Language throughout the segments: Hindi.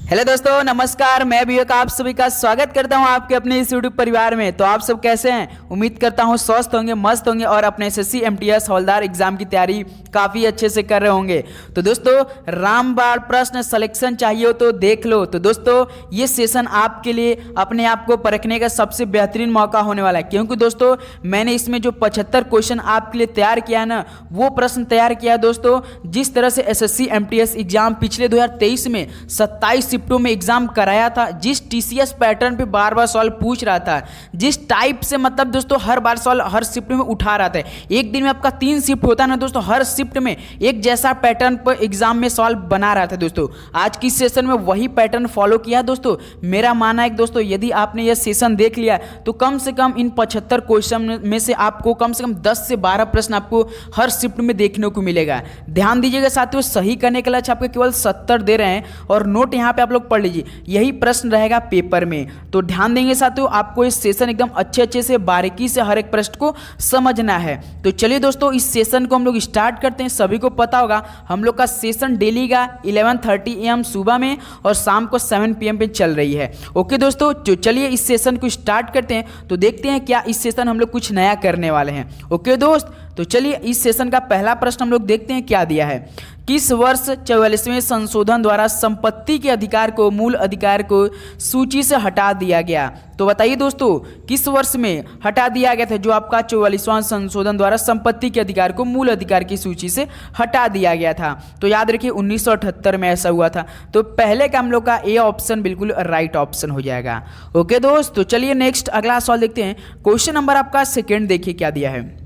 हेलो दोस्तों, नमस्कार। मैं विवेक आप सभी का स्वागत करता हूं आपके अपने इस यूट्यूब परिवार में। तो आप सब कैसे हैं? उम्मीद करता हूं स्वस्थ होंगे, मस्त होंगे और अपने एसएससी एमटीएस हवलदार एग्जाम की तैयारी काफ़ी अच्छे से कर रहे होंगे। तो दोस्तों, रामबाण प्रश्न सिलेक्शन चाहिए हो तो देख लो। तो दोस्तों, ये सेशन आपके लिए अपने आप को परखने का सबसे बेहतरीन मौका होने वाला है, क्योंकि दोस्तों मैंने इसमें जो 75 क्वेश्चन आपके लिए तैयार किया है ना, वो प्रश्न तैयार किया है दोस्तों। जिस तरह से एसएससी एमटीएस एग्जाम पिछले 2023 में 27 शिफ्टों में एग्जाम कराया था, जिस टीसीएस पैटर्न पे बार बार सवाल पूछ रहा था, जिस टाइप से मतलब दोस्तों हर बार सवाल हर शिफ्ट में उठा रहा था। एक दिन में आपका 3 शिफ्ट होता है ना दोस्तों, हर शिफ्ट में एक जैसा पैटर्न पर एग्जाम में सवाल बना रहा था दोस्तों। आज की सेशन में वही पैटर्न फॉलो किया दोस्तों। मेरा मानना है कि दोस्तों यदि आपने यह सेशन देख लिया तो कम से कम इन 75 क्वेश्चन में से आपको कम से कम 10 से 12 प्रश्न आपको हर शिफ्ट में देखने को मिलेगा। ध्यान दीजिएगा साथियों, सही करने के लिए आपको केवल 70 दे रहे हैं और नोट यहाँ पे आप लोग पढ़ लीजिए, यही प्रश्न रहेगा पेपर में। तो ध्यान देंगे साथियों, आपको इस सेशन एकदम अच्छे से बारीकी से हर एक प्रश्न को समझना है। तो चलिए दोस्तों, इस सेशन को हम लोग स्टार्ट करते हैं। सभी को पता होगा हम लोग का सेशन डेली का 11:30 AM सुबह में और शाम को 7 PM पे चल रही है। ओके दोस्तों, तो चलिए इस सेशन को स्टार्ट करते हैं। तो देखते हैं क्या इस सेशन हम लोग कुछ नया करने वाले हैं। ओके दोस्त, तो चलिए इस सेशन का पहला प्रश्न हम लोग देखते हैं क्या दिया है। किस वर्ष 44वें संशोधन द्वारा संपत्ति के अधिकार को मूल अधिकार को सूची से हटा दिया गया? तो बताइए दोस्तों, किस वर्ष में हटा दिया गया था जो आपका 44वां संशोधन द्वारा संपत्ति के अधिकार को मूल अधिकार की सूची से हटा दिया गया था? तो याद रखिए 1978 में ऐसा हुआ था। तो पहले का हम लोग का ए ऑप्शन बिल्कुल राइट ऑप्शन हो जाएगा। ओके दोस्त, तो चलिए नेक्स्ट अगला सवाल देखते हैं। क्वेश्चन नंबर आपका सेकेंड देखिए क्या दिया है।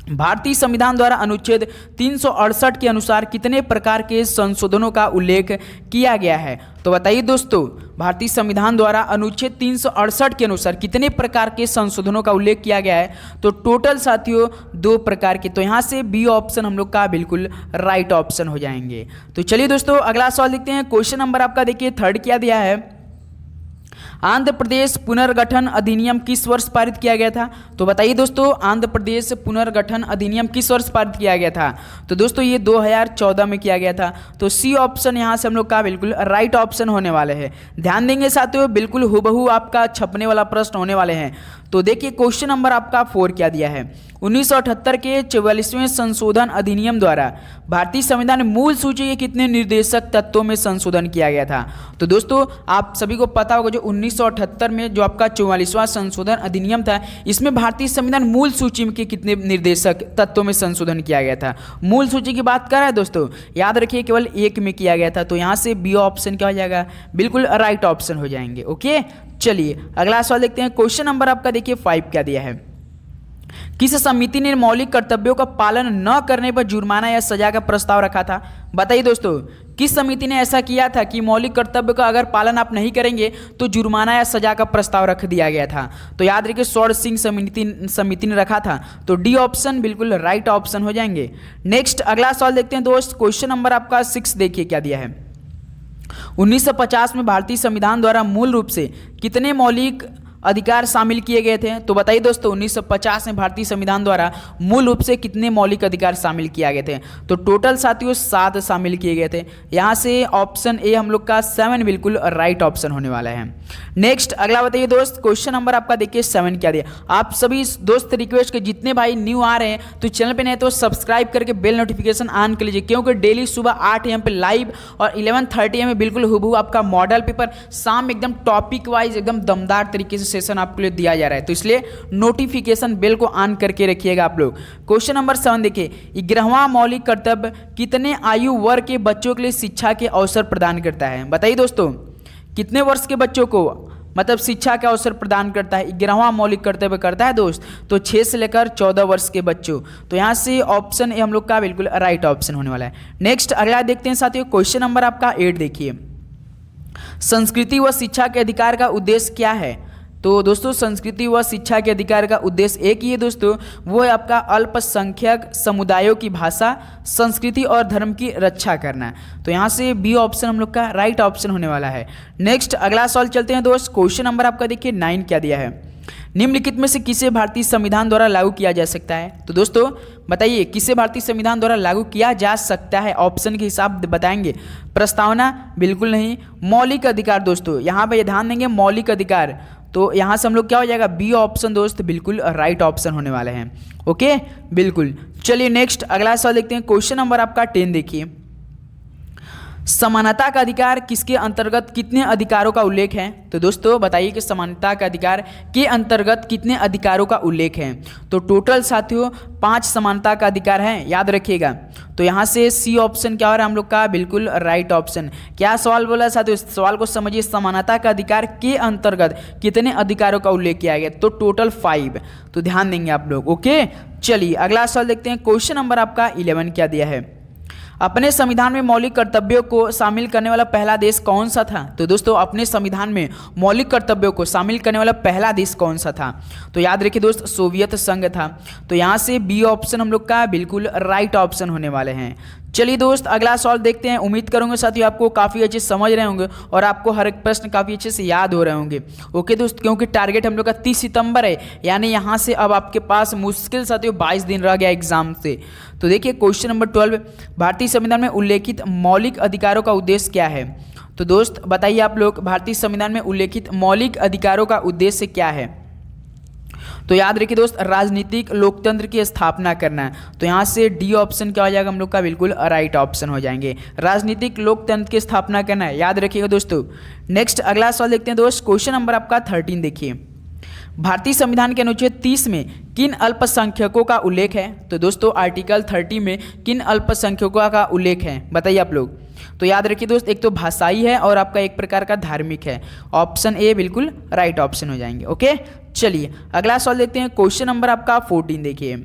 भारतीय संविधान द्वारा अनुच्छेद 368 के अनुसार कितने प्रकार के संशोधनों का उल्लेख किया गया है? तो बताइए दोस्तों, भारतीय संविधान द्वारा अनुच्छेद 368 के अनुसार कितने प्रकार के संशोधनों का उल्लेख किया गया है? तो टोटल साथियों 2 प्रकार के। तो यहाँ से बी ऑप्शन हम लोग का बिल्कुल राइट ऑप्शन हो जाएंगे। तो चलिए दोस्तों अगला सवाल देखते हैं। क्वेश्चन नंबर आपका देखिए थर्ड क्या दिया है। आंध्र प्रदेश पुनर्गठन अधिनियम किस वर्ष पारित किया गया था? तो बताइए दोस्तों, आंध्र प्रदेश पुनर्गठन अधिनियम किस वर्ष पारित किया गया था? तो दोस्तों ये 2014 में किया गया था। तो सी ऑप्शन यहाँ से हम लोग का बिल्कुल राइट ऑप्शन होने वाले हैं। ध्यान देंगे साथियों, बिल्कुल हुबहू आपका छपने वाला प्रश्न होने वाले हैं। तो देखिए क्वेश्चन नंबर आपका 4 क्या दिया है। 1978 के 44वें संशोधन अधिनियम द्वारा भारतीय संविधान मूल सूची के कितने निर्देशक तत्वों में संशोधन किया गया था? तो दोस्तों आप सभी को पता होगा जो 1978 में जो आपका 44वां संशोधन अधिनियम था, इसमें भारतीय संविधान मूल सूची के कितने निर्देशक तत्वों में संशोधन किया गया था? मूल सूची की बात कर रहा है दोस्तों, याद रखिए केवल 1 में किया गया था। तो यहाँ से बी ऑप्शन क्या हो जाएगा, बिल्कुल राइट ऑप्शन हो जाएंगे। ओके, चलिए अगला सवाल देखते हैं। क्वेश्चन नंबर आपका देखिए 5 क्या दिया है। किस समिति ने मौलिक कर्तव्यों का पालन न करने पर जुर्माना या सजा का प्रस्ताव रखा था? बताइए दोस्तों, किस समिति ने ऐसा किया था कि मौलिक कर्तव्य का अगर पालन आप नहीं करेंगे तो जुर्माना या सजा का प्रस्ताव रख दिया गया था? तो याद रखिए स्वर्ण सिंह समिति ने रखा था। तो डी ऑप्शन बिल्कुल राइट ऑप्शन हो जाएंगे। नेक्स्ट अगला सवाल देखते हैं दोस्त। क्वेश्चन नंबर आपका 6 देखिए क्या दिया है। 1950 में भारतीय संविधान द्वारा मूल रूप से कितने मौलिक अधिकार शामिल किए गए थे? तो बताइए दोस्तों, 1950 में भारतीय संविधान द्वारा मूल रूप से कितने मौलिक अधिकार शामिल किया गए थे? तो टोटल साथियों 7 शामिल किए गए थे। यहाँ से ऑप्शन ए हम लोग का 7 बिल्कुल राइट ऑप्शन होने वाला है। नेक्स्ट अगला बताइए दोस्त। क्वेश्चन नंबर आपका देखिए 7 क्या दिया। आप सभी दोस्त रिक्वेस्ट के जितने भाई न्यू आ रहे हैं तो चैनल पे नहीं तो सब्सक्राइब करके बेल नोटिफिकेशन ऑन कर लीजिए, क्योंकि डेली सुबह 8 AM पे लाइव और 11:30 AM में बिल्कुल हुबहू आपका मॉडल पेपर शाम एकदम टॉपिक वाइज एकदम दमदार तरीके से सेशन आपके लिए दिया जा रहा है। तो इसलिए नोटिफिकेशन बेल को ऑन करके रखिएगा आप लोग। क्वेश्चन नंबर 7 देखिए, 11वां मौलिक कर्तव्य कितने आयु वर्ग के बच्चों के लिए शिक्षा के अवसर प्रदान करता है? बताइए दोस्तों, कितने वर्ष के बच्चों को मतलब शिक्षा का अवसर प्रदान करता है? 11वां मौलिक कर्तव्य करता है दोस्त, तो 6 से लेकर 14 वर्ष के बच्चों। तो यहाँ से ऑप्शन ए हम लोग का बिल्कुल राइट ऑप्शन होने वाला है। नेक्स्ट अगला देखते हैं साथियों। क्वेश्चन नंबर आपका 8 देखिए, संस्कृति व शिक्षा के अधिकार का उद्देश्य क्या है? तो दोस्तों संस्कृति व शिक्षा के अधिकार का उद्देश्य एक ही है दोस्तों, वो है आपका अल्पसंख्यक समुदायों की भाषा, संस्कृति और धर्म की रक्षा करना। तो यहाँ से बी ऑप्शन हम लोग का राइट ऑप्शन होने वाला है। नेक्स्ट अगला सवाल चलते हैं दोस्त। क्वेश्चन नंबर आपका देखिए 9 क्या दिया है। निम्नलिखित में से किसे भारतीय संविधान द्वारा लागू किया जा सकता है? तो दोस्तों बताइए किसे भारतीय संविधान द्वारा लागू किया जा सकता है, ऑप्शन के हिसाब बताएंगे। प्रस्तावना बिल्कुल नहीं। मौलिक अधिकार दोस्तों यहाँ पे ध्यान देंगे, मौलिक अधिकार, तो यहाँ से हम लोग क्या हो जाएगा, बी ऑप्शन दोस्त बिल्कुल राइट ऑप्शन होने वाले हैं। ओके बिल्कुल। चलिए नेक्स्ट अगला सवाल देखते हैं। क्वेश्चन नंबर आपका 10 देखिए, समानता का अधिकार किसके अंतर्गत कितने अधिकारों का उल्लेख है? तो दोस्तों बताइए कि समानता का अधिकार के अंतर्गत कितने अधिकारों का उल्लेख है? तो टोटल साथियों 5 समानता का अधिकार है, याद रखिएगा। तो यहाँ से सी ऑप्शन क्या हो रहा है हम लोग का, बिल्कुल राइट ऑप्शन। क्या सवाल बोला साथियों, इस सवाल को समझिए, समानता का अधिकार के अंतर्गत कितने अधिकारों का उल्लेख किया गया? तो टोटल 5, तो ध्यान देंगे आप लोग। ओके चलिए अगला सवाल देखते हैं। क्वेश्चन नंबर आपका 11 क्या दिया है, अपने संविधान में मौलिक कर्तव्यों को शामिल करने वाला पहला देश कौन सा था? तो दोस्तों अपने संविधान में मौलिक कर्तव्यों को शामिल करने वाला पहला देश कौन सा था? तो याद रखिए दोस्त सोवियत संघ था। तो यहाँ से बी ऑप्शन हम लोग का बिल्कुल राइट ऑप्शन होने वाले हैं। चलिए दोस्त अगला सवाल देखते हैं। उम्मीद करूंगा साथियों आपको काफ़ी अच्छे समझ रहे होंगे और आपको हर एक प्रश्न काफ़ी अच्छे से याद हो रहे होंगे। ओके दोस्त, क्योंकि टारगेट हम लोग का 30 सितंबर है, यानी यहाँ से अब आपके पास मुश्किल साथियों 22 दिन रह गया एग्जाम से। तो देखिए क्वेश्चन नंबर 12, भारतीय संविधान में उल्लेखित मौलिक अधिकारों का उद्देश्य क्या है? तो दोस्त बताइए आप लोग, भारतीय संविधान में उल्लेखित मौलिक अधिकारों का उद्देश्य क्या है? तो याद रखिए दोस्त राजनीतिक लोकतंत्र की स्थापना करना है। तो यहाँ से डी ऑप्शन क्या हो जाएगा हम लोग का, बिल्कुल राइट ऑप्शन हो जाएंगे। राजनीतिक लोकतंत्र की स्थापना करना है, याद रखिएगा दोस्तों। नेक्स्ट अगला सवाल देखते हैं दोस्त। क्वेश्चन नंबर आपका 13 देखिए, भारतीय संविधान के अनुच्छेद 30 में किन अल्पसंख्यकों का उल्लेख है? तो दोस्तों आर्टिकल 30 में किन अल्पसंख्यकों का उल्लेख है बताइए आप लोग। तो याद रखिए दोस्त, एक तो भाषाई है और आपका एक प्रकार का धार्मिक है। ऑप्शन ए बिल्कुल राइट ऑप्शन हो जाएंगे। ओके चलिए अगला सवाल देखते हैं। क्वेश्चन नंबर आपका 14 देखिए,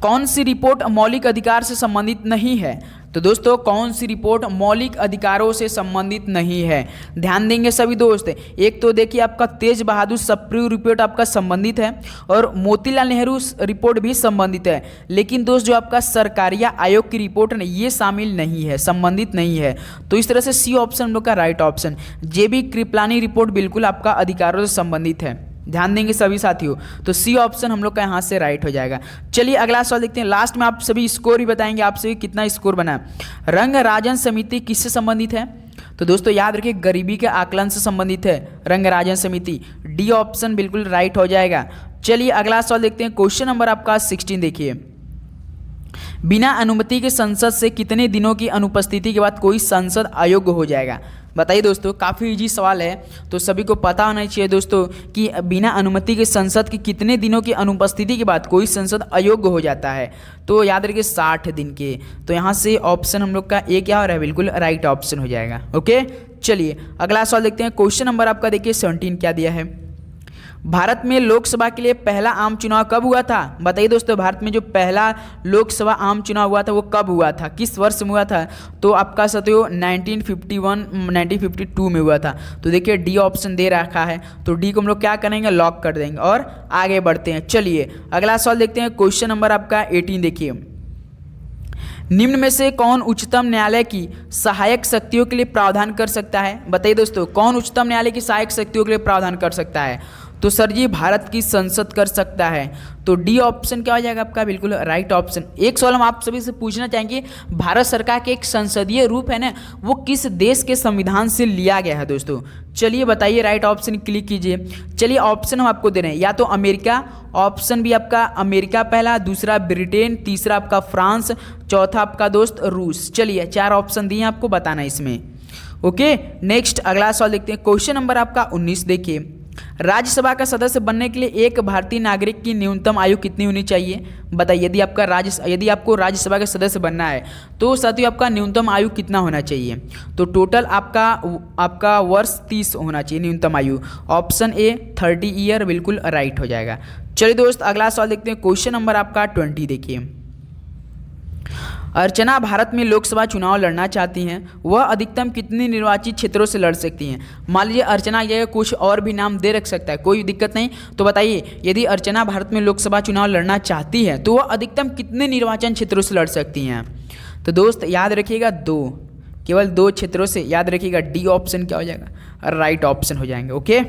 कौन सी रिपोर्ट मौलिक अधिकार से संबंधित नहीं है? तो दोस्तों कौन सी रिपोर्ट मौलिक अधिकारों से संबंधित नहीं है? ध्यान देंगे सभी दोस्त। एक तो देखिए आपका तेज बहादुर सप्रू रिपोर्ट आपका संबंधित है और मोतीलाल नेहरू रिपोर्ट भी संबंधित है, लेकिन दोस्त जो आपका सरकारिया आयोग की रिपोर्ट है ये शामिल नहीं है, संबंधित नहीं है। तो इस तरह से सी ऑप्शन हम लोग का राइट ऑप्शन। जेबी कृपलानी रिपोर्ट बिल्कुल आपका अधिकारों से संबंधित है, ध्यान देंगे सभी साथियों। तो सी ऑप्शन हम लोग का यहाँ से राइट हो जाएगा। चलिए अगला सवाल देखते हैं। लास्ट में आप सभी स्कोर भी बताएंगे, आप सभी कितना स्कोर बना है। रंग राजन समिति किससे संबंधित है? तो दोस्तों याद रखिए गरीबी के आकलन से संबंधित है रंग राजन समिति। डी ऑप्शन बिल्कुल राइट हो जाएगा। चलिए अगला सवाल देखते हैं। क्वेश्चन नंबर आपका 16 देखिए, बिना अनुमति के संसद से कितने दिनों की अनुपस्थिति के बाद कोई संसद अयोग्य हो जाएगा? बताइए दोस्तों, काफ़ी इजी सवाल है, तो सभी को पता होना चाहिए दोस्तों कि बिना अनुमति के संसद की कितने दिनों की अनुपस्थिति के बाद कोई संसद अयोग्य हो जाता है। तो याद रखिए 60 दिन के। तो यहाँ से ऑप्शन हम लोग का ए क्या हो रहा है, बिल्कुल राइट ऑप्शन हो जाएगा। ओके चलिए अगला सवाल देखते हैं। क्वेश्चन नंबर आपका देखिए 17 क्या दिया है, भारत में लोकसभा के लिए पहला आम चुनाव कब हुआ था? बताइए दोस्तों, भारत में जो पहला लोकसभा आम चुनाव हुआ था वो कब हुआ था, किस वर्ष में हुआ था? तो आपका साथियों 1951-1952 में हुआ था। तो देखिए डी ऑप्शन दे रखा है, तो डी को हम लोग क्या करेंगे, लॉक कर देंगे और आगे बढ़ते हैं। चलिए अगला सवाल देखते हैं। क्वेश्चन नंबर आपका 18 देखिए, निम्न में से कौन उच्चतम न्यायालय की सहायक शक्तियों के लिए प्रावधान कर सकता है? बताइए दोस्तों, कौन उच्चतम न्यायालय की सहायक शक्तियों के लिए प्रावधान कर सकता है? तो सर जी भारत की संसद कर सकता है। तो डी ऑप्शन क्या हो जाएगा आपका, बिल्कुल राइट ऑप्शन। एक सवाल हम आप सभी से पूछना चाहेंगे, भारत सरकार के एक संसदीय रूप है ना, वो किस देश के संविधान से लिया गया है दोस्तों? चलिए बताइए, राइट ऑप्शन क्लिक कीजिए। चलिए ऑप्शन हम आपको दे रहे हैं, या तो अमेरिका, ऑप्शन भी आपका अमेरिका पहला, दूसरा ब्रिटेन, तीसरा आपका फ्रांस, चौथा आपका दोस्त रूस। चलिए 4 ऑप्शन दिए आपको, बताना इसमें। ओके नेक्स्ट अगला सवाल देखते हैं। क्वेश्चन नंबर आपका 19 देखिए, राज्यसभा का सदस्य बनने के लिए एक भारतीय नागरिक की न्यूनतम आयु कितनी होनी चाहिए? बताइए, यदि आपको राज्यसभा का सदस्य बनना है तो साथियों आपका न्यूनतम आयु कितना होना चाहिए? तो टोटल आपका वर्ष 30 होना चाहिए न्यूनतम आयु। ऑप्शन ए 30 ईयर बिल्कुल राइट हो जाएगा। चलिए दोस्त अगला सवाल देखते हैं। क्वेश्चन नंबर आपका 20 देखिए, अर्चना भारत में लोकसभा चुनाव लड़ना चाहती हैं, वह अधिकतम कितने निर्वाचित क्षेत्रों से लड़ सकती हैं? मान लीजिए अर्चना ये कुछ और भी नाम दे रख सकता है, कोई दिक्कत नहीं। तो बताइए, यदि अर्चना भारत में लोकसभा चुनाव लड़ना चाहती है तो वह अधिकतम कितने निर्वाचन क्षेत्रों से लड़ सकती हैं? तो दोस्त याद रखिएगा 2, केवल 2 क्षेत्रों से। याद रखिएगा डी ऑप्शन क्या हो जाएगा, राइट ऑप्शन हो जाएंगे। ओके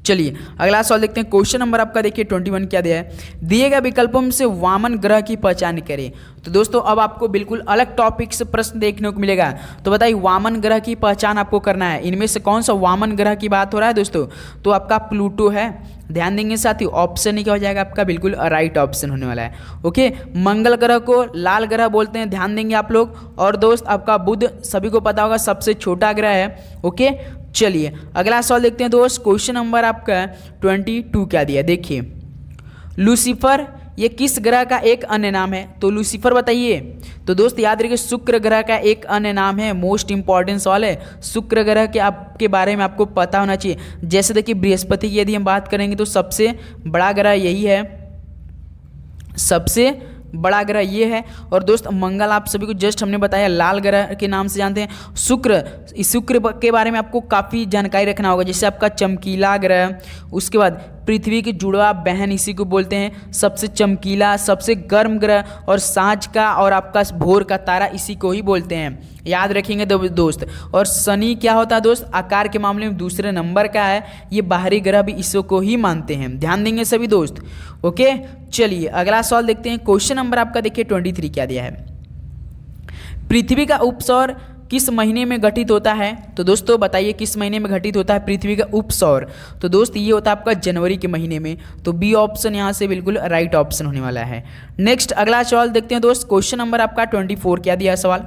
चलिए अगला सवाल देखते हैं। क्वेश्चन नंबर आपका देखिए 21 क्या दिया है, दिए गए विकल्पों में से वामन ग्रह की पहचान करें। तो दोस्तों अब आपको बिल्कुल अलग टॉपिक से प्रश्न देखने को मिलेगा। तो बताइए वामन ग्रह की पहचान आपको करना है, इनमें से कौन सा वामन ग्रह की बात हो रहा है दोस्तों? तो आपका प्लूटो है। ध्यान देंगे साथी, ऑप्शन ही क्या हो जाएगा आपका, बिल्कुल राइट ऑप्शन होने वाला है। ओके, मंगल ग्रह को लाल ग्रह बोलते हैं, ध्यान देंगे आप लोग। और दोस्त आपका बुध सभी को पता होगा सबसे छोटा ग्रह है। ओके, चलिए अगला सवाल देखते हैं दोस्त। क्वेश्चन नंबर आपका 22 क्या दिया, देखिए लूसीफर ये किस ग्रह का एक अन्य नाम है? तो लूसीफर बताइए। तो दोस्त याद रखिए शुक्र ग्रह का एक अन्य नाम है। मोस्ट इंपॉर्टेंट सवाल है, शुक्र ग्रह के आपके बारे में आपको पता होना चाहिए। जैसे देखिए बृहस्पति की यदि हम बात करेंगे तो सबसे बड़ा ग्रह यही है, सबसे बड़ा ग्रह ये है। और दोस्त मंगल आप सभी को जस्ट हमने बताया लाल ग्रह के नाम से जानते हैं। शुक्र, इस शुक्र के बारे में आपको काफ़ी जानकारी रखना होगा, जैसे आपका चमकीला ग्रह। उसके बाद पृथ्वी की जुड़वा बहन इसी को बोलते हैं, सबसे चमकीला, सबसे गर्म ग्रह। और सांझ का और आपका भोर का तारा इसी को ही बोलते हैं, याद रखेंगे दोस्त। और शनि क्या होता है दोस्त, आकार के मामले में दूसरे नंबर का है, ये बाहरी ग्रह भी इसको को ही मानते हैं, ध्यान देंगे सभी दोस्त। ओके, चलिए अगला सवाल देखते हैं। क्वेश्चन नंबर आपका देखिए 23 क्या दिया है, पृथ्वी का उपसौर किस महीने में घटित होता है? तो दोस्तों बताइए किस महीने में घटित होता है पृथ्वी का उपसौर? तो दोस्त ये होता है आपका जनवरी के महीने में। तो बी ऑप्शन यहाँ से बिल्कुल राइट ऑप्शन होने वाला है। नेक्स्ट अगला सवाल देखते हैं दोस्त। क्वेश्चन नंबर आपका 24 क्या दिया है सवाल,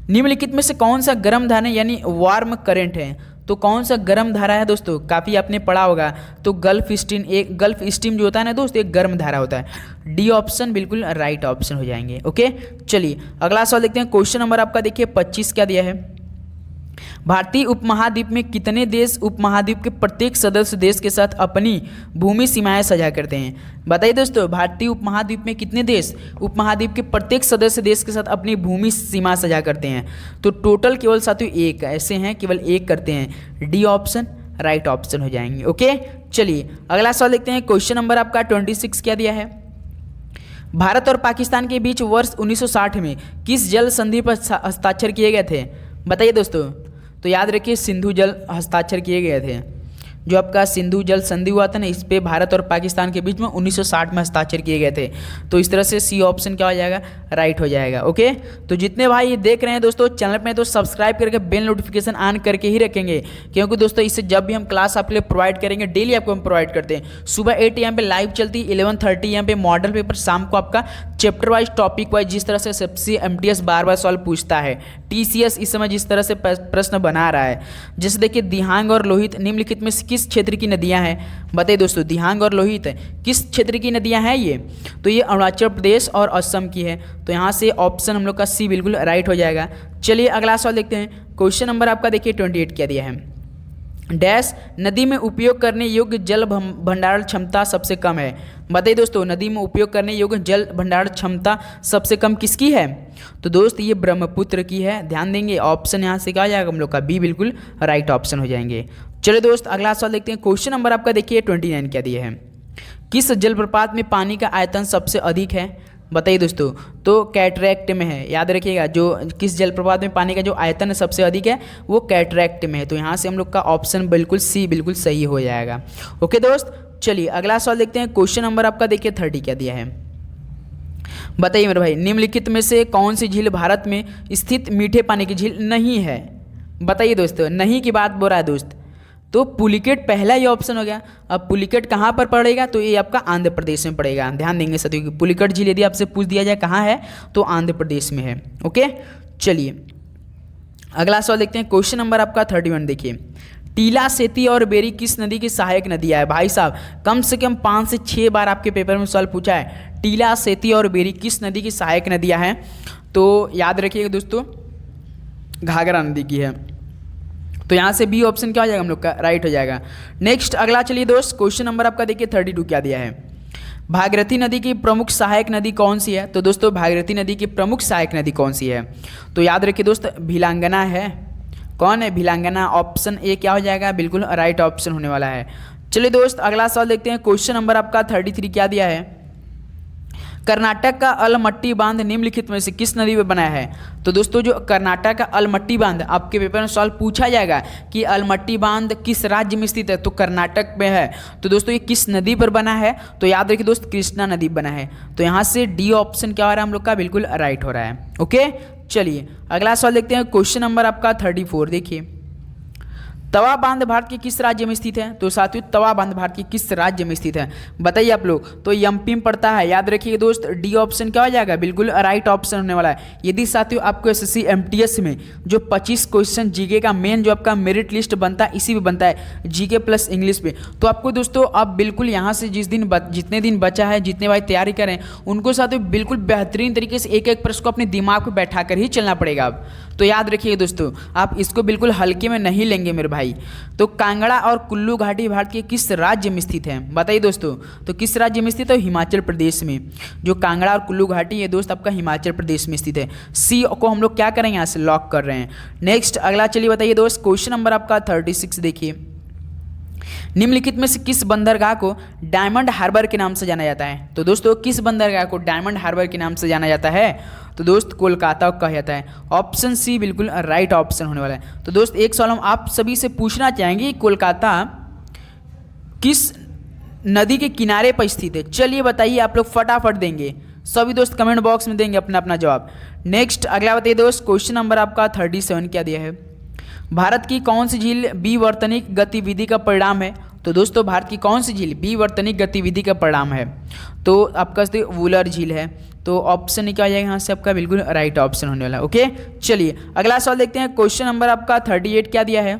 निम्नलिखित में से कौन सा गर्म धारा यानी वार्म करंट है? तो कौन सा गर्म धारा है दोस्तों, काफ़ी आपने पढ़ा होगा। तो गल्फ स्ट्रीम जो होता है ना दोस्त, एक गर्म धारा होता है। डी ऑप्शन बिल्कुल राइट ऑप्शन हो जाएंगे। ओके, चलिए अगला सवाल देखते हैं। क्वेश्चन नंबर आपका देखिए 25 क्या दिया है, भारतीय उपमहाद्वीप में कितने देश उपमहाद्वीप के प्रत्येक सदस्य देश के साथ अपनी भूमि सीमाएं साझा करते हैं? बताइए दोस्तों, भारतीय उपमहाद्वीप में कितने देश उपमहाद्वीप के प्रत्येक सदस्य देश के साथ अपनी भूमि सीमा साझा करते हैं? तो टोटल केवल साथियों एक ऐसे हैं, केवल एक करते हैं। डी ऑप्शन राइट ऑप्शन हो जाएंगे। ओके, चलिए अगला सवाल देखते हैं। क्वेश्चन नंबर आपका 26 क्या दिया है, भारत और पाकिस्तान के बीच वर्ष 1960 में किस जल संधि पर हस्ताक्षर किए गए थे? बताइए दोस्तों। तो याद रखिए सिंधु जल हस्ताक्षर किए गए थे, जो आपका सिंधु जल संधि हुआ था ना, इस पे भारत और पाकिस्तान के बीच में 1960 में हस्ताक्षर किए गए थे। तो इस तरह से सी ऑप्शन क्या हो जाएगा, राइट हो जाएगा। ओके, तो जितने भाई ये देख रहे हैं दोस्तों चैनल पे तो सब्सक्राइब करके बेल नोटिफिकेशन ऑन करके ही रखेंगे, क्योंकि दोस्तों इससे जब भी हम क्लास आपके लिए प्रोवाइड करेंगे, डेली आपको हम प्रोवाइड करते हैं। सुबह 8 AM पे लाइव चलती है, 11:30 AM पे मॉडल पेपर, शाम को आपका चैप्टर वाइज टॉपिक वाइज जिस तरह से सबसे MTS बार सवाल पूछता है, TCS इस समय जिस तरह से प्रश्न बना रहा है। जैसे देखिए दिहांग और लोहित निम्नलिखित में किस क्षेत्र की नदियां हैं? बताइए दोस्तों, दिहांग और लोहित किस क्षेत्र की नदियां हैं ये? तो ये अरुणाचल प्रदेश और असम की है। तो यहाँ से ऑप्शन हम लोग का सी बिल्कुल राइट हो जाएगा। चलिए अगला सवाल देखते हैं। क्वेश्चन नंबर आपका देखिए 28 क्या दिया है, डैश नदी में उपयोग करने योग्य जल भंडारण क्षमता सबसे कम है? बताइए दोस्तों, नदी में उपयोग करने योग्य जल भंडारण क्षमता सबसे कम किसकी है? तो दोस्त ये ब्रह्मपुत्र की है, ध्यान देंगे। ऑप्शन यहाँ से क्या आ जाएगा हम लोग का बी बिल्कुल राइट ऑप्शन हो जाएंगे। चलिए दोस्त अगला सवाल देखते हैं। क्वेश्चन नंबर आपका देखिए 29 क्या दिया है, किस जलप्रपात में पानी का आयतन सबसे अधिक है? बताइए दोस्तों। तो कैटरैक्ट में है, याद रखिएगा, जो किस जलप्रपात में पानी का जो आयतन सबसे अधिक है वो कैटरैक्ट में है। तो यहाँ से हम लोग का ऑप्शन बिल्कुल सी बिल्कुल सही हो जाएगा। ओके दोस्त, चलिए अगला सवाल देखते हैं। क्वेश्चन नंबर आपका देखिए 30 क्या दिया है, बताइए मेरे भाई, निम्नलिखित में से कौन सी झील भारत में स्थित मीठे पानी की झील नहीं है? बताइए दोस्तों, नहीं की बात बोल रहा है दोस्त। तो पुलिकेट पहला ही ऑप्शन हो गया। अब पुलिकेट कहाँ पर पड़ेगा? तो ये आपका आंध्र प्रदेश में पड़ेगा। ध्यान देंगे साथियों कि पुलिकेट झील यदि आपसे पूछ दिया जाए कहाँ है, तो आंध्र प्रदेश में है। ओके, चलिए अगला सवाल देखते हैं। क्वेश्चन नंबर आपका 31 देखिए, टीला, सेती और बेरी किस नदी की सहायक नदियाँ है? भाई साहब कम से कम 5 से 6 बार आपके पेपर में सवाल पूछा है, टीला, सेती और बेरी किस नदी की सहायक नदियाँ हैं? तो याद रखिएगा दोस्तों, घाघरा नदी की है। तो यहाँ से बी ऑप्शन क्या हो जाएगा हम लोग का, राइट हो जाएगा। नेक्स्ट अगला चलिए दोस्त, क्वेश्चन नंबर आपका देखिए 32 क्या दिया है, भागीरथी नदी की प्रमुख सहायक नदी कौन सी है? तो दोस्तों भागीरथी नदी की प्रमुख सहायक नदी कौन सी है? तो याद रखिए दोस्त, भिलांगना है। कौन है? भिलांगना। ऑप्शन ए क्या हो जाएगा, बिल्कुल राइट ऑप्शन होने वाला है। चलिए दोस्त अगला सवाल देखते हैं। क्वेश्चन नंबर आपका 33 क्या दिया है, कर्नाटक का अलमट्टी बांध निम्नलिखित में से किस नदी पर बना है? तो दोस्तों जो कर्नाटक का अलमट्टी बांध आपके पेपर में सवाल पूछा जाएगा कि अलमट्टी बांध किस राज्य में स्थित है, तो कर्नाटक में है। तो दोस्तों ये किस नदी पर बना है? तो याद रखिए दोस्त, कृष्णा नदी बना है। तो यहाँ से डी ऑप्शन क्या हो रहा है हम लोग का? बिल्कुल राइट हो रहा है। ओके, चलिए अगला सवाल देखते हैं। क्वेश्चन नंबर आपका 34 देखिए, तवा बांध भारत के किस राज्य में स्थित है? तो साथियों तवा बांध भारत के किस राज्य में स्थित है बताइए आप लोग? तो एमपी में पड़ता है। याद रखिए दोस्त, डी ऑप्शन क्या हो जाएगा? बिल्कुल राइट ऑप्शन होने वाला है। यदि साथियों आपको एसएससी एमटीएस में जो 25 क्वेश्चन जीके का मेन जो आपका मेरिट लिस्ट बनता है, इसी में बनता है जीके प्लस इंग्लिश पे, तो आपको दोस्तों आप बिल्कुल यहाँ से जितने दिन बचा है, जितने भाई तैयारी करें, उनको साथियों बिल्कुल बेहतरीन तरीके से एक एक प्रश्न को अपने दिमाग पर बैठा कर ही चलना पड़ेगा। अब तो याद रखिए दोस्तों, आप इसको बिल्कुल हल्के में नहीं लेंगे मेरे भाई। तो कांगड़ा और कुल्लू घाटी भारत के किस राज्य में स्थित है बताइए दोस्तों? तो किस राज्य में स्थित है? हिमाचल प्रदेश में। जो कांगड़ा और कुल्लू घाटी है दोस्त आपका हिमाचल प्रदेश में स्थित है। सी को हम लोग क्या करेंगे? यहाँ से लॉक कर रहे हैं। नेक्स्ट अगला चलिए बताइए दोस्त, क्वेश्चन नंबर आपका 36 देखिए, निम्नलिखित में से किस बंदरगाह को डायमंड हार्बर के नाम से जाना जाता है? तो दोस्तों किस बंदरगाह को डायमंड हार्बर के नाम से जाना जाता है? तो दोस्त कोलकाता को कहा जाता है। ऑप्शन सी बिल्कुल राइट ऑप्शन होने वाला है। तो दोस्त एक सवाल हम आप सभी से पूछना चाहेंगे, कोलकाता किस नदी के किनारे पर स्थित है? चलिए बताइए, आप लोग फटाफट देंगे, सभी दोस्त कमेंट बॉक्स में देंगे अपना अपना जवाब। नेक्स्ट अगला बताइए दोस्त, क्वेश्चन नंबर आपका 37 क्या दिया है? भारत की कौन सी झील विवर्तनिक गतिविधि का परिणाम है? तो दोस्तों भारत की कौन सी झील विवर्तनिक गतिविधि का परिणाम है? तो आपका वुलर झील है। तो ऑप्शन क्या आ जाएगा यहाँ से आपका? बिल्कुल राइट ऑप्शन होने वाला है। ओके, चलिए अगला सवाल देखते हैं। क्वेश्चन नंबर आपका 38 क्या दिया है?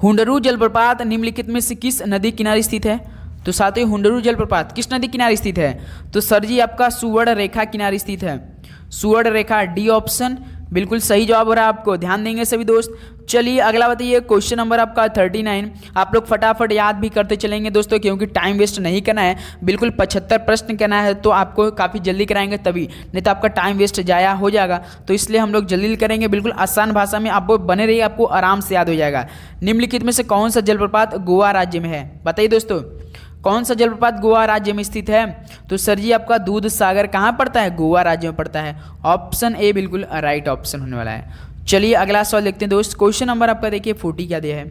हुंडरू जलप्रपात निम्नलिखित में से किस नदी किनारे स्थित है? तो साथियों हुंडरू जलप्रपात किस नदी किनारे स्थित है? तो सर जी आपका सुवर्ण रेखा किनारे स्थित है। सुवर्ण रेखा, डी ऑप्शन बिल्कुल सही जवाब हो रहा है आपको, ध्यान देंगे सभी दोस्त। चलिए अगला बताइए, क्वेश्चन नंबर आपका 39। आप लोग फटाफट याद भी करते चलेंगे दोस्तों, क्योंकि टाइम वेस्ट नहीं करना है। बिल्कुल 75 प्रश्न करना है, तो आपको काफ़ी जल्दी कराएंगे तभी, नहीं तो आपका टाइम वेस्ट जाया हो जाएगा। तो इसलिए हम लोग जल्दी करेंगे, बिल्कुल आसान भाषा में आप बने रहिए, आपको आराम से याद हो जाएगा। निम्नलिखित में से कौन सा जलप्रपात गोवा राज्य में है? बताइए दोस्तों, कौन सा जलप्रपात गोवा राज्य में स्थित है? तो सर जी आपका दूध सागर कहाँ पड़ता है? गोवा राज्य में पड़ता है। ऑप्शन ए बिल्कुल राइट ऑप्शन होने वाला है। चलिए अगला सवाल देखते हैं दोस्त। क्वेश्चन नंबर आपका देखिए 40 क्या दिया है?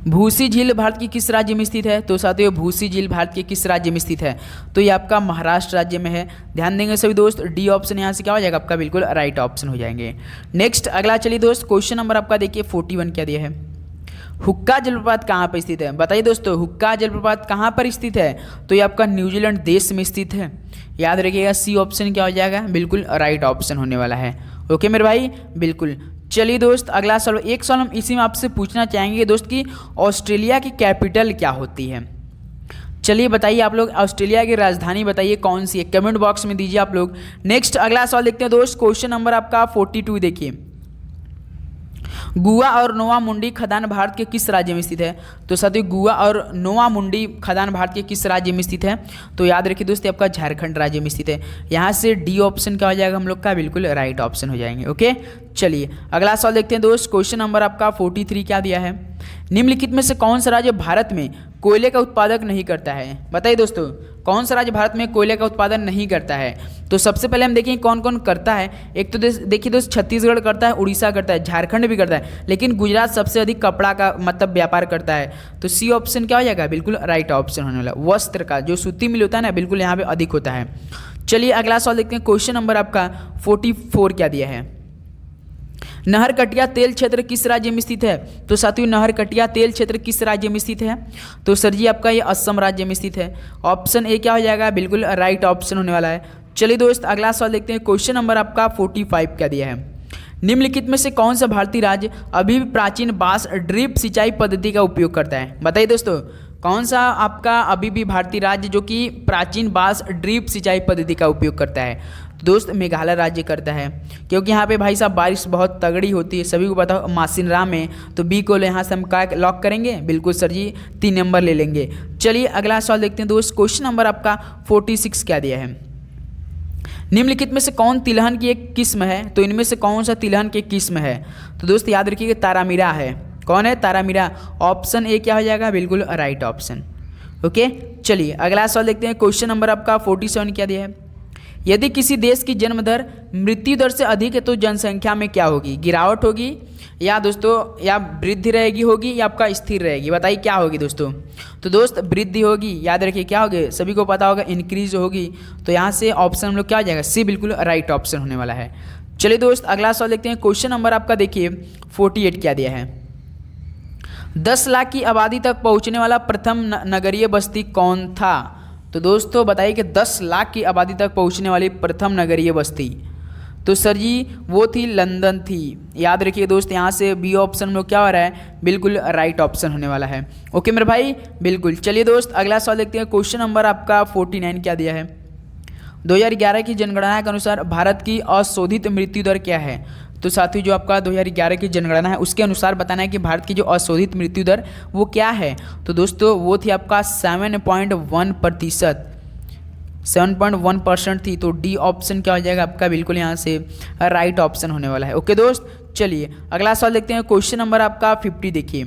भूसी झील भारत की किस राज्य में स्थित है? तो साथियों भूसी झील भारत के किस राज्य में स्थित है? तो ये आपका महाराष्ट्र राज्य में है। ध्यान देंगे सभी दोस्त, डी ऑप्शन यहाँ से क्या हो जाएगा आपका? बिल्कुल राइट ऑप्शन हो जाएंगे। नेक्स्ट अगला चलिए दोस्त, क्वेश्चन नंबर आपका देखिए 41 क्या दिया है? हुक्का जलप्रपात कहाँ पर स्थित है? बताइए दोस्तों, हुक्का जलप्रपात कहाँ पर स्थित है? तो ये आपका न्यूजीलैंड देश में स्थित है। याद रखिएगा, सी ऑप्शन क्या हो जाएगा? बिल्कुल राइट ऑप्शन होने वाला है। ओके मेरे भाई, बिल्कुल। चलिए दोस्त अगला सवाल, एक सवाल हम इसी में आपसे पूछना चाहेंगे दोस्त कि ऑस्ट्रेलिया की कैपिटल क्या होती है? चलिए बताइए आप लोग, ऑस्ट्रेलिया की राजधानी बताइए कौन सी है? कमेंट बॉक्स में दीजिए आप लोग। नेक्स्ट अगला सवाल देखते हैं दोस्त। क्वेश्चन नंबर आपका 42 देखिए, गुआ और नोवा मुंडी खदान भारत के किस राज्य में स्थित है? तो साथियों गुआ और नोवा मुंडी खदान भारत के किस राज्य में स्थित है? तो याद रखिए दोस्तों, आपका झारखंड राज्य में स्थित है। यहाँ से डी ऑप्शन क्या हो जाएगा हम लोग का? बिल्कुल राइट ऑप्शन हो जाएंगे। ओके, चलिए अगला सवाल देखते हैं दोस्त। क्वेश्चन नंबर आपका 43 क्या दिया है? निम्नलिखित में से कौन सा राज्य भारत में कोयले का उत्पादक नहीं करता है? बताइए दोस्तों, कौन सा राज्य भारत में कोयले का उत्पादन नहीं करता है? तो सबसे पहले हम देखें कौन कौन करता है। एक तो देखिए दोस्त, छत्तीसगढ़ करता है, उड़ीसा करता है, झारखंड भी करता है, लेकिन गुजरात सबसे अधिक कपड़ा का मतलब व्यापार करता है। तो सी ऑप्शन क्या हो जाएगा? बिल्कुल राइट ऑप्शन होने वाला। वस्त्र का जो सूती मिल होता है ना, बिल्कुल यहाँ पे अधिक होता है। चलिए अगला सवाल देखते हैं। क्वेश्चन नंबर आपका 44 क्या दिया है? नहरकटिया तेल क्षेत्र किस राज्य में स्थित है? तो साथियों नहरकटिया तेल क्षेत्र किस राज्य में स्थित है? तो सर जी आपका ये असम राज्य में स्थित है। ऑप्शन ए क्या हो जाएगा? बिल्कुल राइट ऑप्शन होने वाला है। चलिए दोस्त अगला सवाल देखते हैं। क्वेश्चन नंबर आपका 45 क्या दिया है? निम्नलिखित में से कौन सा भारतीय राज्य अभी भी प्राचीन बांस ड्रिप सिंचाई पद्धति का उपयोग करता है? बताइए दोस्तों, कौन सा आपका अभी भी भारतीय राज्य जो कि प्राचीन बांस ड्रिप सिंचाई पद्धति का उपयोग करता है? तो दोस्त मेघालय राज्य करता है, क्योंकि यहाँ पे भाई साहब बारिश बहुत तगड़ी होती है, सभी को पता हो मासिनरा में। तो बी को यहाँ से हम क्या लॉक करेंगे? बिल्कुल सर जी 3 नंबर ले लेंगे। चलिए अगला सवाल देखते हैं दोस्त। क्वेश्चन नंबर आपका 46 क्या दिया है? निम्नलिखित में से कौन तिलहन की एक किस्म है? तो इनमें से कौन सा तिलहन की किस्म है? तो दोस्त याद रखिएगा तारामीरा है। कौन है? तारामीरा। ऑप्शन ए क्या हो जाएगा? बिल्कुल राइट ऑप्शन। ओके, चलिए अगला सवाल देखते हैं। क्वेश्चन नंबर आपका 47 क्या दिया है? यदि किसी देश की जन्म दर मृत्यु दर से अधिक है तो जनसंख्या में क्या होगी? गिरावट होगी या दोस्तों या वृद्धि रहेगी होगी या आपका स्थिर रहेगी? बताइए क्या होगी दोस्तों? तो दोस्त वृद्धि होगी। याद रखिए क्या होगी, सभी को पता होगा इंक्रीज होगी। तो यहाँ से ऑप्शन हम लोग क्या हो जाएगा? सी बिल्कुल राइट ऑप्शन होने वाला है। चलिए दोस्त अगला सवाल देखते हैं। क्वेश्चन नंबर आपका देखिए 48 क्या दिया है? 10 लाख की आबादी तक पहुँचने वाला प्रथम नगरीय बस्ती कौन था? तो दोस्तों बताइए कि 10 लाख की आबादी तक पहुंचने वाली प्रथम नगरीय बस्ती, तो सर जी वो थी लंदन थी। याद रखिए दोस्त यहाँ से बी ऑप्शन में क्या हो रहा है? बिल्कुल राइट ऑप्शन होने वाला है। ओके मेरे भाई, बिल्कुल। चलिए दोस्त अगला सवाल देखते हैं। क्वेश्चन नंबर आपका 49 क्या दिया है? 2011 की जनगणना के अनुसार भारत की अशोधित मृत्यु दर क्या है? तो साथियों जो आपका 2011 की जनगणना है उसके अनुसार बताना है कि भारत की जो अशोधित मृत्यु दर वो क्या है? तो दोस्तों वो थी आपका 7.1%, 7.1% थी। तो डी ऑप्शन क्या हो जाएगा आपका? बिल्कुल यहाँ से राइट ऑप्शन होने वाला है। ओके दोस्त, चलिए अगला सवाल देखते हैं। क्वेश्चन नंबर आपका 50 देखिए।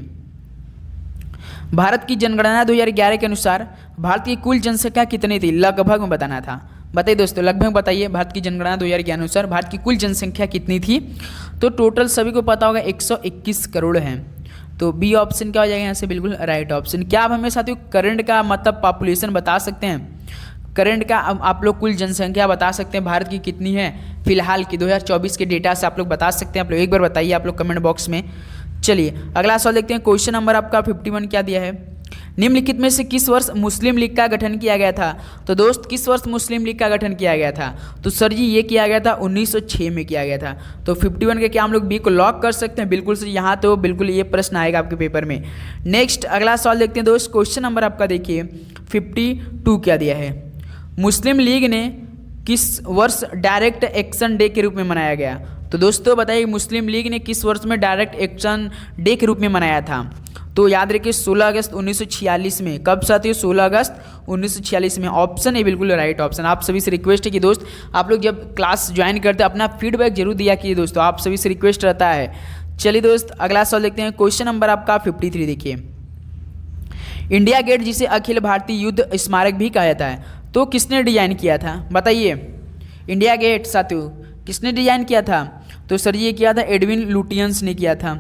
भारत की जनगणना 2011 के अनुसार भारत की कुल जनसंख्या कितनी थी? लगभग में बताना था। बताइए दोस्तों, लगभग बताइए। भारत की जनगणना 2011 के अनुसार भारत की कुल जनसंख्या कितनी थी? तो टोटल सभी को पता होगा 121 करोड़ हैं। तो बी ऑप्शन क्या हो जाएगा यहाँ से? बिल्कुल राइट ऑप्शन। क्या आप हमें साथियों करंट का मतलब पॉपुलेशन बता सकते हैं? करंट का आप लोग कुल जनसंख्या बता सकते हैं भारत की कितनी है फिलहाल की? 2024 के डेटा से आप लोग बता सकते हैं? आप लोग एक बार बताइए आप लोग कमेंट बॉक्स में। चलिए अगला सवाल देखते हैं। क्वेश्चन नंबर आपका 51 क्या दिया है? निम्नलिखित में से किस वर्ष मुस्लिम लीग का गठन किया गया था? तो दोस्त किस वर्ष मुस्लिम लीग का गठन किया गया था? तो सर जी ये किया गया था 1906 में किया गया था। तो 51 के क्या हम लोग बी को लॉक कर सकते हैं? बिल्कुल सर, यहाँ तो बिल्कुल ये प्रश्न आएगा आपके पेपर में। नेक्स्ट अगला सवाल देखते हैं दोस्त। क्वेश्चन नंबर आपका देखिए 52 क्या दिया है? मुस्लिम लीग ने किस वर्ष डायरेक्ट एक्शन डे के रूप में मनाया गया? तो दोस्तों बताइए मुस्लिम लीग ने किस वर्ष में डायरेक्ट एक्शन डे के रूप में मनाया था? तो याद रखिए 16 अगस्त 1946 में। कब साथियों? 16 अगस्त 1946 में। ऑप्शन है बिल्कुल राइट ऑप्शन। आप सभी से रिक्वेस्ट है कि दोस्त आप लोग जब क्लास ज्वाइन करते हैं अपना फीडबैक जरूर दिया कीजिए दोस्तों, आप सभी से रिक्वेस्ट रहता है। चलिए दोस्त अगला सवाल देखते हैं। क्वेश्चन नंबर आपका 53 देखिए। इंडिया गेट जिसे अखिल भारतीय युद्ध स्मारक भी कहा जाता है, तो किसने डिजाइन किया था? बताइए इंडिया गेट साथियों किसने डिजाइन किया था? तो सर ये किया था एडविन लुटियंस ने किया था।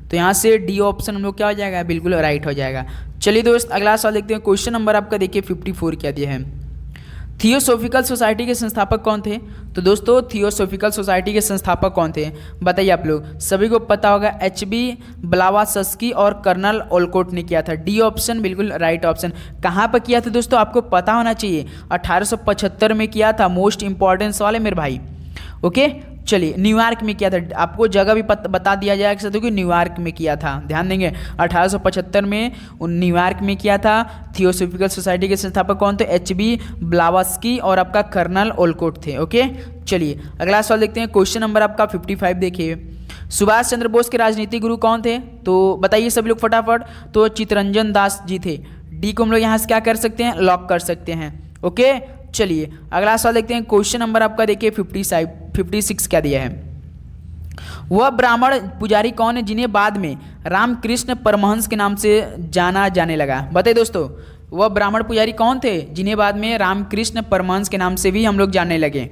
तो यहाँ से डी ऑप्शन हम लोग क्या हो जाएगा? बिल्कुल राइट हो जाएगा। चलिए दोस्त अगला सवाल देखते हैं। क्वेश्चन नंबर आपका देखिए 54 क्या दिया है? थियोसॉफिकल सोसाइटी के संस्थापक कौन थे? तो दोस्तों थियोसॉफिकल सोसाइटी के संस्थापक कौन थे? बताइए आप लोग, सभी को पता होगा एचबी ब्लावात्स्की और कर्नल ओलकोट ने किया था। डी ऑप्शन बिल्कुल राइट ऑप्शन। कहाँ पर किया था दोस्तों? आपको पता होना चाहिए। 1875 में किया था। मोस्ट इंपॉर्टेंट सवाल है मेरे भाई। ओके चलिए न्यूयॉर्क में किया था। आपको जगह भी बता दिया जाएगा कि न्यूयॉर्क में किया था, ध्यान देंगे। 1875 में न्यूयॉर्क में किया था। थियोसॉफिकल सोसाइटी के संस्थापक कौन थे? एचबी ब्लावात्स्की और आपका कर्नल ओलकोट थे। ओके चलिए अगला सवाल देखते हैं। क्वेश्चन नंबर आपका 55 देखिए। सुभाष चंद्र बोस के राजनीतिक गुरु कौन थे? तो बताइए सभी लोग फटाफट। तो चित्तरंजन दास जी थे। डी को हम लोग यहाँ से क्या कर सकते हैं? लॉक कर सकते हैं। ओके चलिए अगला सवाल देखते हैं। क्वेश्चन नंबर आपका देखिए 56 क्या दिया है? वह ब्राह्मण पुजारी कौन है जिन्हें बाद में रामकृष्ण परमहंस के नाम से जाना जाने लगा? बताइए दोस्तों वह ब्राह्मण पुजारी कौन थे जिन्हें बाद में रामकृष्ण परमहंस के नाम से भी हम लोग जानने लगे?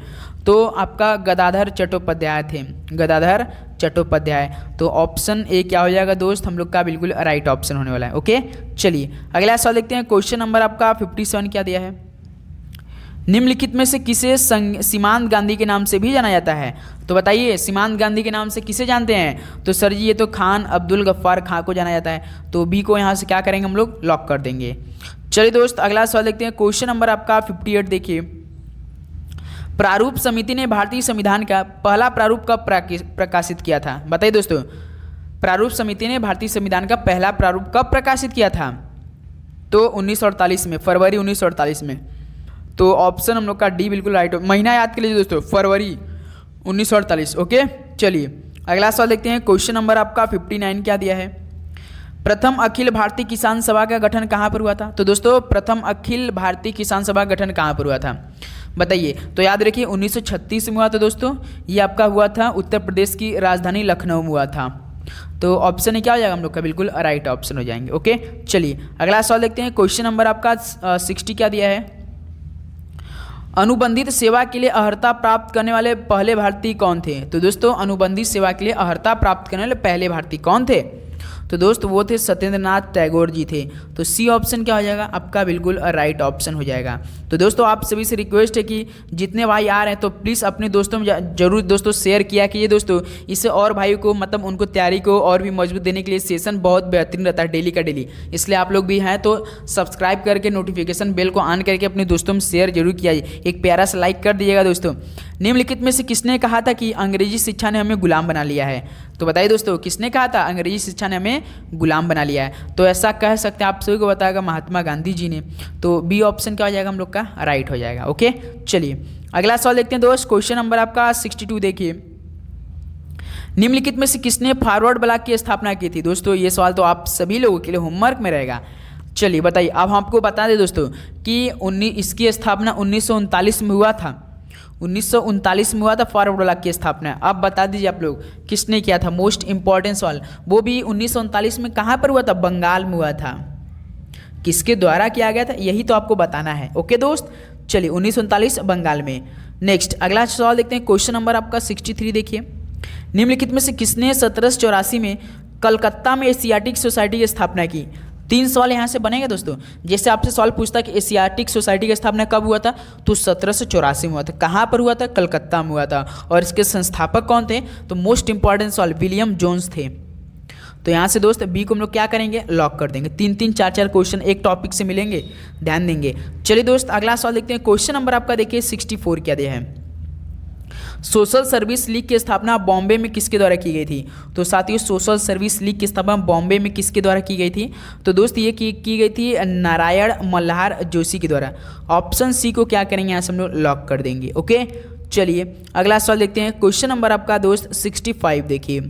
तो आपका गदाधर चट्टोपाध्याय थे। गदाधर चट्टोपाध्याय। तो ऑप्शन ए क्या हो जाएगा दोस्त? हम लोग का बिल्कुल राइट ऑप्शन होने वाला है। ओके चलिए अगला सवाल देखते हैं। क्वेश्चन नंबर आपका 57 क्या दिया है? निम्नलिखित में से किसे सीमांत गांधी के नाम से भी जाना जाता है? तो बताइए सीमांत गांधी के नाम से किसे जानते हैं? तो सर जी ये तो खान अब्दुल गफ्फार खां को जाना जाता है। तो बी को यहाँ से क्या करेंगे? हम लोग लॉक कर देंगे। चलिए दोस्त अगला सवाल देखते हैं। क्वेश्चन नंबर आपका 58 देखिए। प्रारूप समिति ने भारतीय संविधान का पहला प्रारूप कब प्रकाशित किया था? बताइए दोस्तों प्रारूप समिति ने भारतीय संविधान का पहला प्रारूप कब प्रकाशित किया था? तो 1948 में, फरवरी 1948 में। तो ऑप्शन हम लोग का डी बिल्कुल राइट। महीना याद कर लीजिए दोस्तों, फरवरी 1948। ओके चलिए अगला सवाल देखते हैं। क्वेश्चन नंबर आपका 59 क्या दिया है? प्रथम अखिल भारतीय किसान सभा का गठन कहाँ पर हुआ था? तो दोस्तों प्रथम अखिल भारतीय किसान सभा का गठन कहाँ पर हुआ था? बताइए। तो याद रखिए 1936 में हुआ था दोस्तों। ये आपका हुआ था उत्तर प्रदेश की राजधानी लखनऊ में हुआ था। तो ऑप्शन क्या हो जाएगा हम लोग का, बिल्कुल राइट ऑप्शन हो जाएंगे। ओके, चलिए अगला सवाल देखते हैं। क्वेश्चन नंबर आपका 60 क्या दिया है, अनुबंधित सेवा के लिए अर्हता प्राप्त करने वाले पहले भारतीय कौन थे। तो दोस्तों अनुबंधित सेवा के लिए अर्हता प्राप्त करने वाले पहले भारतीय कौन थे, तो दोस्त वो थे सत्येंद्रनाथ टैगोर जी थे। तो सी ऑप्शन क्या हो जाएगा आपका, बिल्कुल राइट ऑप्शन हो जाएगा। तो दोस्तों आप सभी से रिक्वेस्ट है कि जितने भाई आ रहे हैं तो प्लीज़ अपने दोस्तों में जरूर दोस्तों शेयर किया कीजिए दोस्तों, इससे और भाइयों को मतलब उनको तैयारी को और भी मजबूत देने के लिए सेशन बहुत बेहतरीन रहता है डेली का डेली। इसलिए आप लोग भी हैं तो सब्सक्राइब करके नोटिफिकेशन बेल को ऑन करके अपने दोस्तों में शेयर जरूर किया, एक प्यारा सा लाइक कर दीजिएगा दोस्तों। निम्नलिखित में से किसने कहा था कि अंग्रेजी शिक्षा ने हमें गुलाम बना लिया है। तो बताइए दोस्तों किसने कहा था अंग्रेजी शिक्षा ने हमें गुलाम बना लिया है। तो ऐसा कह सकते हैं आप सभी को बताएगा महात्मा गांधी जी ने। तो बी ऑप्शन क्या हो जाएगा हम लोग का, राइट हो जाएगा। ओके, चलिए अगला सवाल देखते हैं दोस्त। क्वेश्चन नंबर आपका 62 देखिए, निम्नलिखित में से किसने फॉरवर्ड ब्लॉक की स्थापना की थी। दोस्तों ये सवाल तो आप सभी लोगों के लिए होमवर्क में रहेगा। चलिए बताइए, अब हम आपको बता दें दोस्तों कि इसकी स्थापना 1939 में हुआ था। 1939 में हुआ था फॉरवर्ड ब्लॉक की स्थापना। अब बता दीजिए आप लोग किसने किया था, मोस्ट इंपॉर्टेंट सवाल, वो भी 1939 में कहाँ पर हुआ था, बंगाल में हुआ था। किसके द्वारा किया गया था यही तो आपको बताना है। ओके दोस्त, चलिए 1939 बंगाल में। नेक्स्ट अगला सवाल देखते हैं। क्वेश्चन नंबर आपका 63 देखिए, निम्नलिखित में से किसने 1784 में कलकत्ता में एशियाटिक सोसाइटी की स्थापना की। 3 सवाल यहाँ से बनेगा दोस्तों। जैसे आपसे सवाल पूछता कि एशियाटिक सोसाइटी की स्थापना कब हुआ था, तो 1784 में हुआ था। कहाँ पर हुआ था, कलकत्ता में हुआ था। और इसके संस्थापक कौन थे, तो मोस्ट इंपॉर्टेंट सवाल विलियम जोन्स थे। तो यहाँ से दोस्त बी को हम लोग क्या करेंगे, लॉक कर देंगे। 3-3 4-4 क्वेश्चन एक टॉपिक से मिलेंगे, ध्यान देंगे। चलिए दोस्त अगला सवाल देखते हैं। क्वेश्चन नंबर आपका देखिए 64 क्या दिया है, सोशल सर्विस लीग की स्थापना बॉम्बे में किसके द्वारा की गई थी। तो साथियों सोशल सर्विस लीग की स्थापना बॉम्बे में किसके द्वारा की गई थी, तो दोस्त ये की गई थी नारायण मल्हार जोशी के द्वारा। ऑप्शन सी को क्या करेंगे, यहाँ से हम लोग लॉक कर देंगे। ओके, चलिए अगला सवाल देखते हैं। क्वेश्चन नंबर आपका दोस्त 65 देखिए,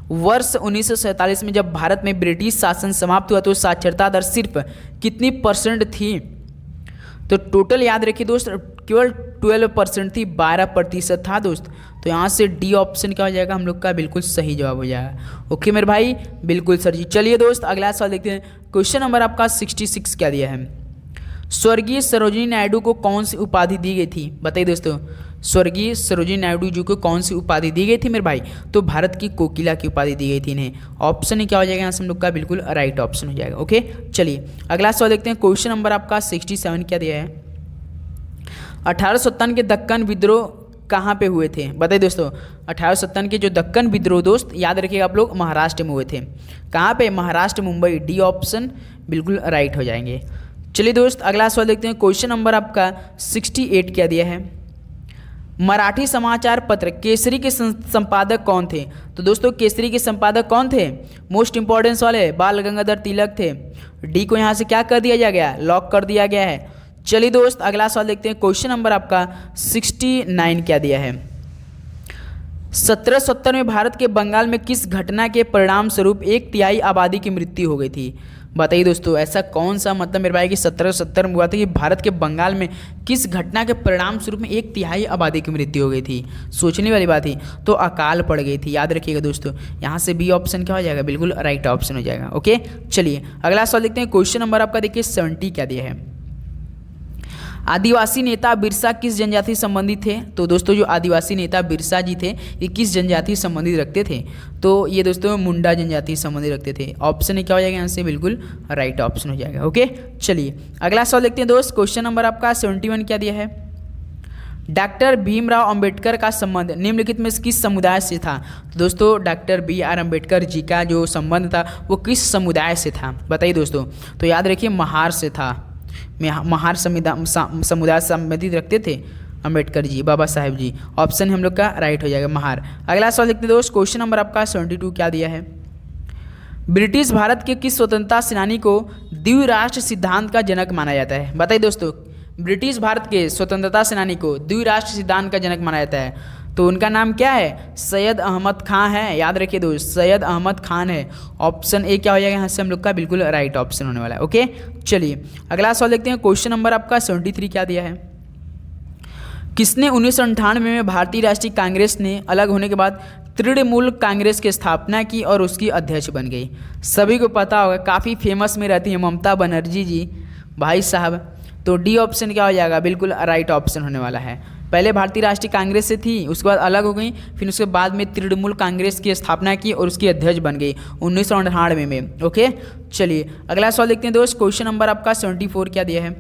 वर्ष 1947 में जब भारत में ब्रिटिश शासन समाप्त हुआ तो साक्षरता दर सिर्फ कितनी % थी। तो टोटल याद रखिए दोस्त केवल 12% थी, 12% था दोस्त। तो यहाँ से डी ऑप्शन क्या हो जाएगा हम लोग का, बिल्कुल सही जवाब हो जाएगा। ओके मेरे भाई, बिल्कुल सर जी। चलिए दोस्त अगला सवाल देखते हैं। क्वेश्चन नंबर आपका 66 क्या दिया है, स्वर्गीय सरोजिनी नायडू को कौन सी उपाधि दी गई थी। बताइए दोस्तों स्वर्गीय सरोजिनी नायडू जी को कौन सी उपाधि दी गई थी मेरे भाई, तो भारत की कोकिला की उपाधि दी गई थी इन्हें। ऑप्शन क्या हो जाएगा यहाँ से हम लोग का, बिल्कुल राइट ऑप्शन हो जाएगा। ओके, चलिए अगला सवाल देखते हैं। क्वेश्चन नंबर आपका 67 क्या दिया है, 1857 के दक्कन विद्रोह कहाँ पे हुए थे। बताइए दोस्तों 1857 के जो दक्कन विद्रोह दोस्त याद रखिएगा आप लोग महाराष्ट्र में हुए थे। कहाँ पे, महाराष्ट्र मुंबई। डी ऑप्शन बिल्कुल राइट हो जाएंगे। चलिए दोस्त अगला सवाल देखते हैं। क्वेश्चन नंबर आपका 68 क्या दिया है, मराठी समाचार पत्र केसरी के संपादक कौन थे। तो दोस्तों केसरी के संपादक कौन थे, मोस्ट इंपॉर्टेंट सवाल है, बाल गंगाधर तिलक थे। डी को यहाँ से क्या कर दिया गया, लॉक कर दिया गया है। चलिए दोस्त अगला सवाल देखते हैं। क्वेश्चन नंबर आपका 69 क्या दिया है, 1770 में भारत के बंगाल में किस घटना के परिणाम स्वरूप 1/3 आबादी की मृत्यु हो गई थी। बताइए दोस्तों ऐसा कौन सा मतलब मेरे भाई कि 1770 में हुआ था कि भारत के बंगाल में किस घटना के परिणाम स्वरूप में 1/3 आबादी की मृत्यु हो गई थी। सोचने वाली बात थी, तो अकाल पड़ गई थी। याद रखिएगा दोस्तों यहाँ से बी ऑप्शन क्या हो जाएगा, बिल्कुल राइट ऑप्शन हो जाएगा। ओके, चलिए अगला सवाल देखते हैं। क्वेश्चन नंबर आपका देखिए 70 क्या दिया है, आदिवासी नेता बिरसा किस जनजाति संबंधी थे। तो दोस्तों जो आदिवासी नेता बिरसा जी थे ये किस जनजाति संबंधित रखते थे, तो ये दोस्तों मुंडा जनजाति संबंधित रखते थे। ऑप्शन क्या हो जाएगा यहाँ से, बिल्कुल राइट ऑप्शन हो जाएगा। ओके, चलिए अगला सवाल देखते हैं दोस्त। क्वेश्चन नंबर आपका 71 क्या दिया है, डॉक्टर भीमराव अंबेडकर का संबंध निम्नलिखित में किस समुदाय से था। तो दोस्तों डॉक्टर BR अम्बेडकर जी का जो संबंध था वो किस समुदाय से था। बताइए दोस्तों, तो याद रखिए महार से था। महार समुदाय संबंधित रखते थे अम्बेडकर जी, बाबा साहेब जी। ऑप्शन हम लोग का राइट हो जाएगा महार। अगला सवाल देखते हैं दोस्त। क्वेश्चन नंबर आपका 72 क्या दिया है, ब्रिटिश भारत के किस स्वतंत्रता सेनानी को द्विराष्ट्र सिद्धांत का जनक माना जाता है। बताइए दोस्तों ब्रिटिश भारत के स्वतंत्रता सेनानी को द्विराष्ट्र सिद्धांत का जनक माना जाता है, तो उनका नाम क्या है, सैयद अहमद खान है। याद रखिए दोस्त सैयद अहमद खान है। ऑप्शन ए क्या हो जाएगा यहाँ से हम लोग का, बिल्कुल राइट ऑप्शन होने वाला है। ओके, चलिए अगला सवाल देखते हैं। क्वेश्चन नंबर आपका 73 क्या दिया है, किसने 1998 में भारतीय राष्ट्रीय कांग्रेस ने अलग होने के बाद तृणमूल कांग्रेस की स्थापना की और उसकी अध्यक्ष बन गई। सभी को पता होगा, काफ़ी फेमस में रहती है ममता बनर्जी जी भाई साहब। तो डी ऑप्शन क्या हो जाएगा, बिल्कुल राइट ऑप्शन होने वाला है। पहले भारतीय राष्ट्रीय कांग्रेस से थी, उसके बाद अलग हो गई, फिर उसके बाद में तृणमूल कांग्रेस की स्थापना की और उसकी अध्यक्ष बन गई 1998 में। ओके, चलिए अगला सवाल देखते हैं दोस्त। क्वेश्चन नंबर आपका 74 क्या दिया है।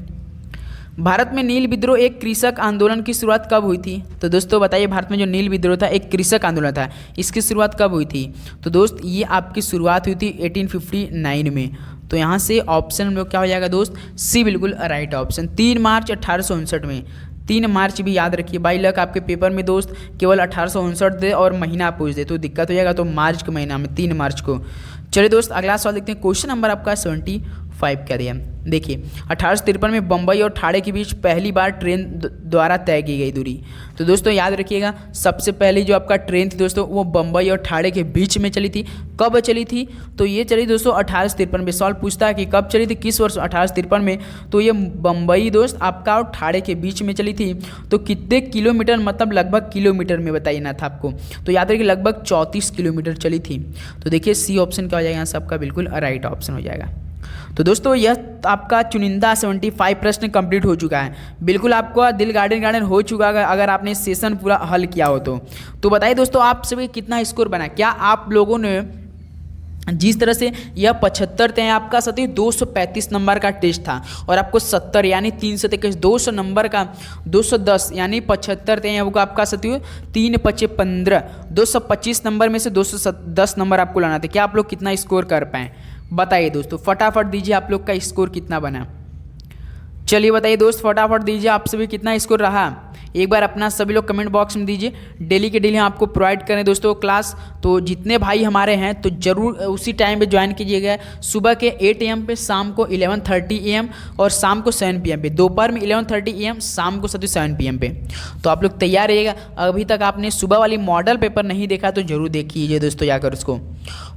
भारत में नील विद्रोह एक कृषक आंदोलन की शुरुआत कब हुई थी। तो दोस्तों बताइए, भारत में जो नील विद्रोह था एक कृषक आंदोलन था, इसकी शुरुआत कब हुई थी। तो दोस्त ये आपकी शुरुआत हुई थी 1859 में। तो यहाँ से ऑप्शन में क्या हो जाएगा दोस्त, सी बिल्कुल राइट ऑप्शन। 3 मार्च 1859 में। 3 मार्च भी याद रखिए, बाई लक आपके पेपर में दोस्त केवल 1859 दे और महीना पूछ दे तो दिक्कत हो जाएगा। तो मार्च के महीना में 3 मार्च को। चलिए दोस्त अगला सवाल देखते हैं। क्वेश्चन नंबर आपका 75 क्या दिया। देखिए 1853 में बम्बई और ठाणे के बीच पहली बार ट्रेन द्वारा तय की गई दूरी। तो दोस्तों याद रखिएगा, सबसे पहली जो आपका ट्रेन थी दोस्तों वो बम्बई और ठाणे के बीच में चली थी। कब चली थी, तो ये चली दोस्तों 1853 में। सवाल पूछता है कि कब चली थी, किस वर्ष, 1853 में। तो ये बम्बई दोस्त आपका और ठाणे के बीच में चली थी। तो कितने किलोमीटर, मतलब लगभग किलोमीटर में बताइए ना था आपको। तो याद रखिए लगभग 34 किलोमीटर चली थी। तो देखिए सी ऑप्शन क्या हो जाएगा, सबका बिल्कुल राइट ऑप्शन हो जाएगा। तो दोस्तों यह आपका चुनिंदा 75 प्रश्न कंप्लीट हो चुका है। बिल्कुल आपका दिल गार्डन हो चुका है अगर आपने सेशन पूरा हल किया हो तो बताइए दोस्तों आप सभी कितना स्कोर बना। क्या आप लोगों ने जिस तरह से यह 75 थे आपका सती 235 नंबर का टेस्ट था और आपको 70 यानी 323 200 नंबर का 210 यानी 75 थे वो आपका सती 3 5 15 225 नंबर में से 210 नंबर आपको लाना थे। क्या आप लोग कितना स्कोर कर पाए बताइए दोस्तों, फटाफट दीजिए आप लोग का स्कोर कितना बना। चलिए बताइए दोस्त फटाफट दीजिए आप सभी कितना स्कोर रहा। एक बार अपना सभी लोग कमेंट बॉक्स में दीजिए। डेली के डेली हम आपको प्रोवाइड करें दोस्तों क्लास। तो जितने भाई हमारे हैं तो जरूर उसी टाइम पे ज्वाइन कीजिएगा। सुबह के 8 AM पे, शाम को 11:30 AM और शाम को 7 PM पे। दोपहर में 11:30 AM, शाम को 7 PM पे। तो आप लोग तैयार रहिएगा। अभी तक आपने सुबह वाली मॉडल पेपर नहीं देखा तो जरूर देखिए दोस्तों जाकर उसको।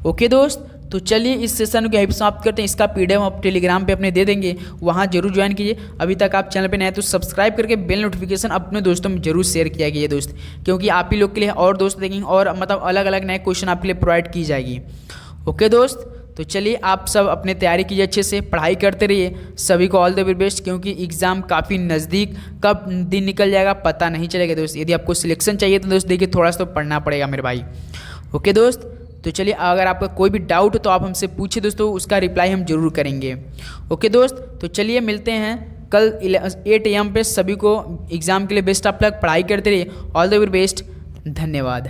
ओके दोस्त, तो चलिए इस सेशन को यहीं समाप्त करते हैं। इसका PDF आप टेलीग्राम पे अपने दे देंगे, वहाँ जरूर ज्वाइन कीजिए। अभी तक आप चैनल पे नए हैं तो सब्सक्राइब करके बेल नोटिफिकेशन अपने दोस्तों में जरूर शेयर किया कीजिए दोस्त, क्योंकि आप ही लोग के लिए और दोस्त देखेंगे और मतलब अलग अलग नए क्वेश्चन आपके लिए प्रोवाइड की जाएगी। ओके दोस्त, तो चलिए आप सब अपने तैयारी कीजिए, अच्छे से पढ़ाई करते रहिए। सभी को ऑल द वेरी बेस्ट, क्योंकि एग्ज़ाम काफ़ी नज़दीक, कब दिन निकल जाएगा पता नहीं चलेगा दोस्त। यदि आपको सिलेक्शन चाहिए तो दोस्त देखिए थोड़ा सा तो पढ़ना पड़ेगा मेरे भाई। ओके दोस्त, तो चलिए अगर आपका कोई भी डाउट हो तो आप हमसे पूछिए दोस्तों, उसका रिप्लाई हम जरूर करेंगे। ओके दोस्त, तो चलिए मिलते हैं कल 8 AM पे। सभी को एग्ज़ाम के लिए बेस्ट ऑफ लक, पढ़ाई करते रहिए। ऑल द वेरी बेस्ट, धन्यवाद।